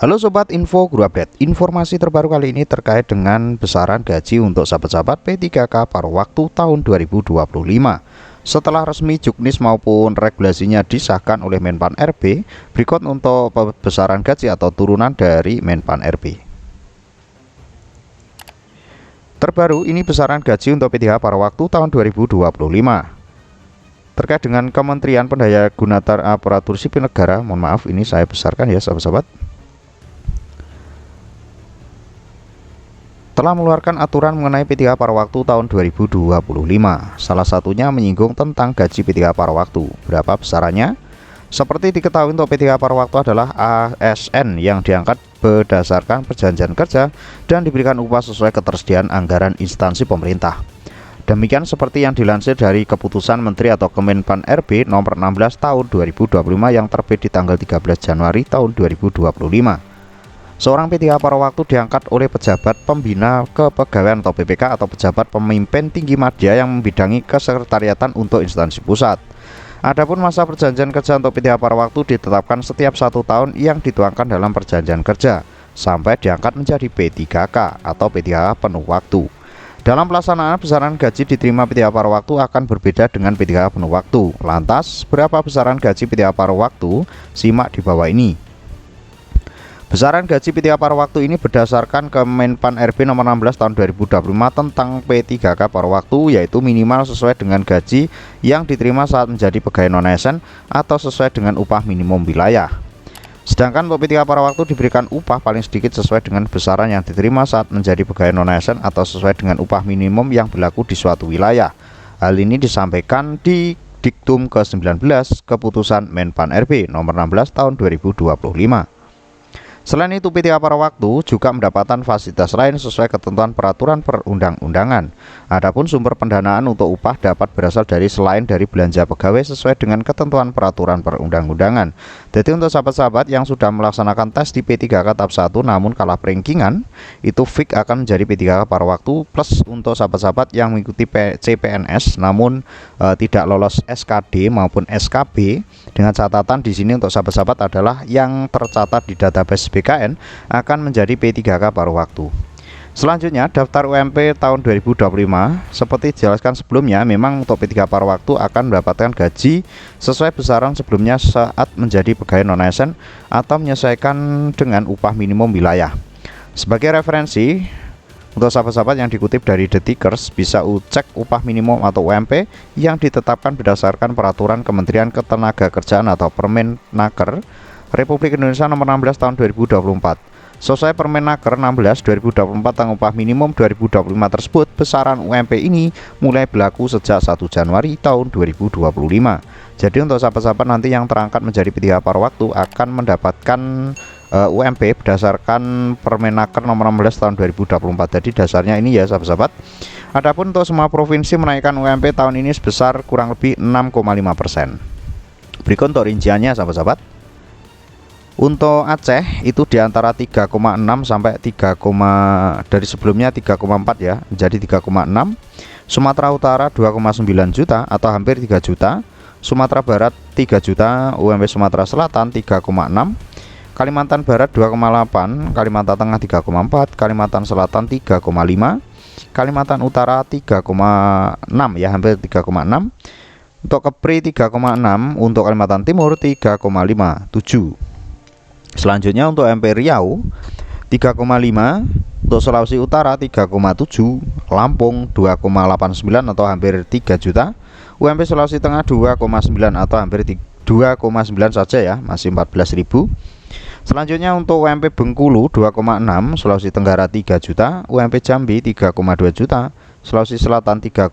Halo Sobat Info Guru Update. Informasi terbaru kali ini terkait dengan besaran gaji untuk sahabat-sahabat P3K paruh waktu tahun 2025. Setelah resmi juknis maupun regulasinya disahkan oleh Menpan RB, berikut untuk besaran gaji atau turunan dari Menpan RB. Terbaru ini besaran gaji untuk P3K paruh waktu tahun 2025. Terkait dengan Kementerian Pendayagunaan Aparatur Sipil Negara, mohon maaf ini saya besarkan ya sahabat-sahabat, telah mengeluarkan aturan mengenai P3K paruh waktu tahun 2025. Salah satunya menyinggung tentang gaji P3K paruh waktu. Berapa besarannya? Seperti diketahui untuk P3K paruh waktu adalah ASN yang diangkat berdasarkan perjanjian kerja dan diberikan upah sesuai ketersediaan anggaran instansi pemerintah. Demikian seperti yang dilansir dari Keputusan Menteri atau Kemenpan RB nomor 16 tahun 2025 yang terbit di tanggal 13 Januari tahun 2025. Seorang P3K paruh waktu diangkat oleh pejabat pembina kepegawaian atau PPK atau pejabat pemimpin tinggi media yang membidangi kesekretariatan untuk instansi pusat. Adapun masa perjanjian kerja untuk P3K paruh waktu ditetapkan setiap 1 tahun yang dituangkan dalam perjanjian kerja sampai diangkat menjadi P3K atau P3K penuh waktu. Dalam pelaksanaan besaran gaji diterima P3K paruh waktu akan berbeda dengan P3K penuh waktu. Lantas, berapa besaran gaji P3K paruh waktu? Simak di bawah ini. Besaran gaji P3K paruh waktu ini berdasarkan Kemenpan RB nomor 16 tahun 2025 tentang P3K paruh waktu, yaitu minimal sesuai dengan gaji yang diterima saat menjadi pegawai non-ASN atau sesuai dengan upah minimum wilayah. Sedangkan untuk P3K paruh waktu diberikan upah paling sedikit sesuai dengan besaran yang diterima saat menjadi pegawai non-ASN atau sesuai dengan upah minimum yang berlaku di suatu wilayah. Hal ini disampaikan di Diktum ke-19 Keputusan Menpan RB nomor 16 tahun 2025. Selain itu, P3K paruh waktu juga mendapatkan fasilitas lain sesuai ketentuan peraturan perundang-undangan. Adapun sumber pendanaan untuk upah dapat berasal dari selain dari belanja pegawai sesuai dengan ketentuan peraturan perundang-undangan. Jadi untuk sahabat-sahabat yang sudah melaksanakan tes di P3K tahap 1 namun kalah perankingan, itu fix akan menjadi P3K paruh waktu. Plus untuk sahabat-sahabat yang mengikuti CPNS namun tidak lolos SKD maupun SKB, dengan catatan di sini untuk sahabat-sahabat adalah yang tercatat di database BKN akan menjadi P3K paruh waktu. Selanjutnya daftar UMP tahun 2025 seperti dijelaskan sebelumnya, memang untuk P3K paruh waktu akan mendapatkan gaji sesuai besaran sebelumnya saat menjadi pegawai non-ASN atau menyesuaikan dengan upah minimum wilayah. Sebagai referensi untuk sahabat-sahabat yang dikutip dari Detikers, bisa cek upah minimum atau UMP yang ditetapkan berdasarkan peraturan Kementerian Ketenagakerjaan atau Permenaker Republik Indonesia nomor 16 tahun 2024. Sesuai Permenaker 16 2024 tentang upah minimum 2025 tersebut, besaran UMP ini mulai berlaku sejak 1 Januari tahun 2025. Jadi untuk sahabat-sahabat nanti yang terangkat menjadi P3K paruh waktu akan mendapatkan UMP berdasarkan Permenaker nomor 16 tahun 2024. Jadi dasarnya ini ya sahabat-sahabat. Adapun untuk semua provinsi menaikkan UMP tahun ini sebesar kurang lebih 6,5%. Berikut untuk rinciannya sahabat-sahabat. Untuk Aceh itu di antara 3,6 sampai 3, dari sebelumnya 3,4 ya menjadi 3,6. Sumatera Utara 2,9 juta atau hampir 3 juta. Sumatera Barat 3 juta, UMP Sumatera Selatan 3,6, Kalimantan Barat 2,8, Kalimantan Tengah 3,4, Kalimantan Selatan 3,5, Kalimantan Utara 3,6 ya hampir 3,6. Untuk Kepri 3,6, untuk Kalimantan Timur 3,57. Selanjutnya untuk MP Riau 3,5, untuk Sulawesi Utara 3,7, Lampung 2,89 atau hampir 3 juta, UMP Sulawesi Tengah 2,9 atau hampir 2,9 saja ya, masih 14.000. Selanjutnya untuk UMP Bengkulu 2,6, Sulawesi Tenggara 3 juta, UMP Jambi 3,2 juta, Sulawesi Selatan 3,65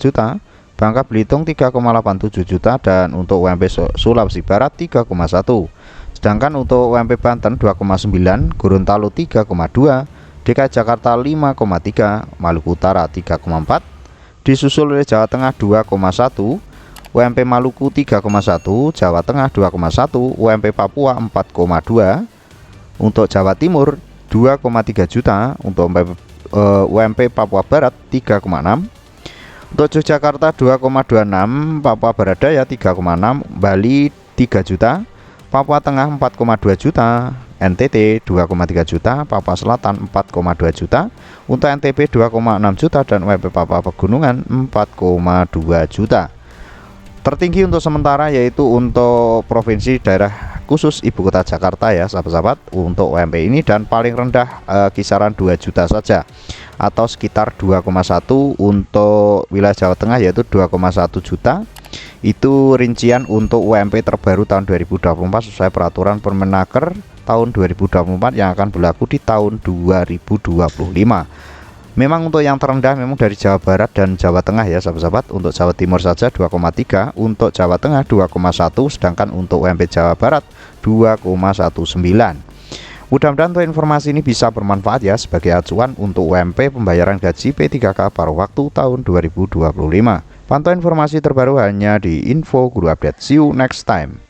juta, Bangka Belitung 3,87 juta, dan untuk UMP Sulawesi Barat 3,1. Sedangkan untuk UMP Banten 2,9, Gorontalo 3,2, DKI Jakarta 5,3, Maluku Utara 3,4, disusul oleh Jawa Tengah 2,1, UMP Maluku 3,1, Jawa Tengah 2,1, UMP Papua 4,2, untuk Jawa Timur 2,3 juta, untuk UMP Papua Barat 3,6, untuk Yogyakarta 2,26, Papua Barat Daya 3,6, Bali 3 juta, Papua Tengah 4,2 juta, NTT 2,3 juta, Papua Selatan 4,2 juta, untuk NTB 2,6 juta, dan UMP Papua Pegunungan 4,2 juta. Tertinggi untuk sementara yaitu untuk provinsi daerah khusus Ibu Kota Jakarta ya sahabat-sahabat untuk UMP ini, dan paling rendah kisaran 2 juta saja atau sekitar 2,1 untuk wilayah Jawa Tengah yaitu 2,1 juta. Itu rincian untuk UMP terbaru tahun 2024 sesuai peraturan Permenaker tahun 2024 yang akan berlaku di tahun 2025. Memang untuk yang terendah memang dari Jawa Barat dan Jawa Tengah ya sahabat-sahabat. Untuk Jawa Timur saja 2,3, untuk Jawa Tengah 2,1, sedangkan untuk UMP Jawa Barat 2,19. Mudah-mudahan untuk informasi ini bisa bermanfaat ya sebagai acuan untuk UMP pembayaran gaji P3K paruh waktu tahun 2025. Pantau informasi terbaru hanya di Info Guru Update. See you next time.